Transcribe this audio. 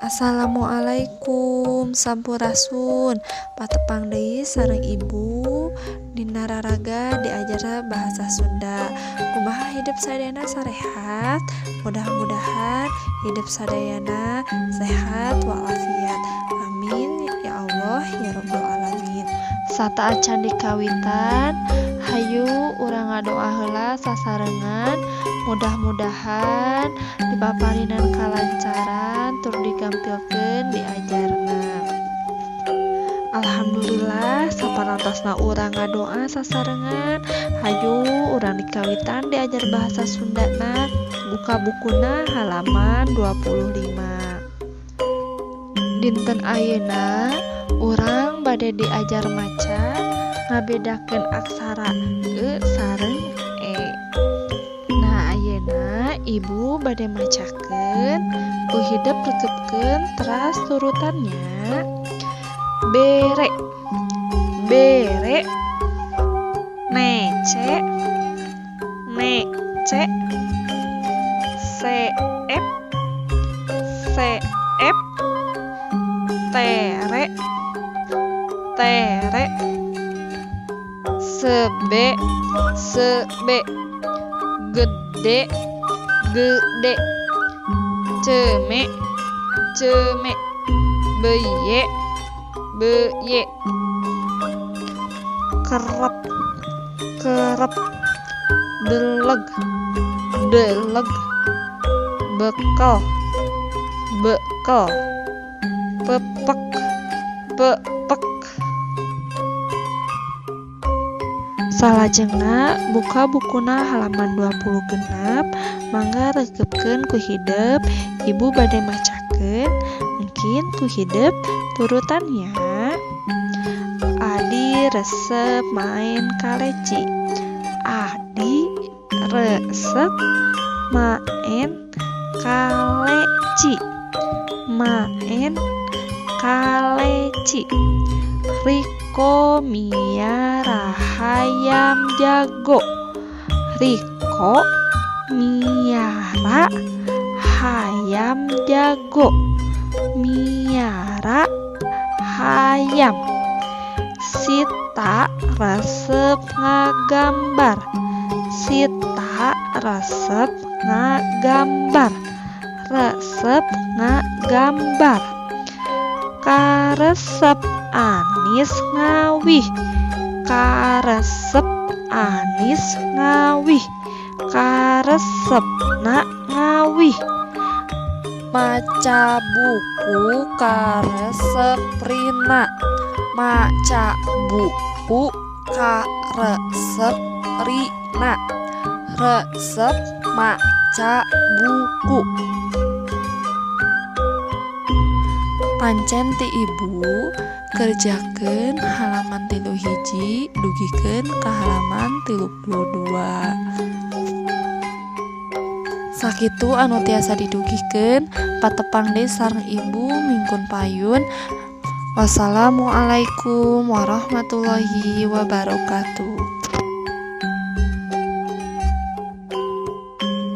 Assalamualaikum Sampurasun. Patepang deui sareng ibu dina raraga diajar bahasa Sunda. Kumaha hidup sadayana sarehat? Mudah-mudahan hidup sadayana sehat walafiat. Amin ya Allah ya rabbal alamin. Sata acan dikawitan, hayu urang ngadoa heula sasarengan. Mudah-mudahan dipaparinan kalancaran tur digampilkeun diajarna. Alhamdulillah sapanartosna urang ngadoa sasarengan, hayu urang dikawitan diajar bahasa Sundana. Buka bukuna halaman 25. Dinten ayeuna urang bade diajar maca ngabedakeun aksara e sareng e. Nah ayeuna ibu bade macakeun ku hideup rekepkeun teras turutannya. Bere, bere, nece, nece, seep, seep, tere, tere, sebe, sebe, gede, gede, ceme, ceme, beye, beye, kerep, kerep, deleg, deleg, bekel, bekel, pepek, pepek. Salajengna buka bukuna halaman 26. Mangga regepkeun ku hideup ibu bade macakeun mungkin ku hideup turutannya. Adi resep main kaleci. Adi resep main kaleci. Main kaleci. Riko miara hayam jago. Riko miara hayam jago. Miara hayam. Sita resep ngagambar. Sita resep ngagambar. Resep ngagambar. Karesep Anis ngawih. Karesep Anis ngawih. Karesepna ngawih. Maca buku karesep Rina. Maca buku karesep Rina. Resep maca buku. Pancen ti ibu kerjakeun halaman 31 dugikeun ka halaman 32. Sakitu anu tiasa didugikeun patepang deui sareng ibu mingkun payun. Wassalamualaikum warahmatullahi wabarakatuh.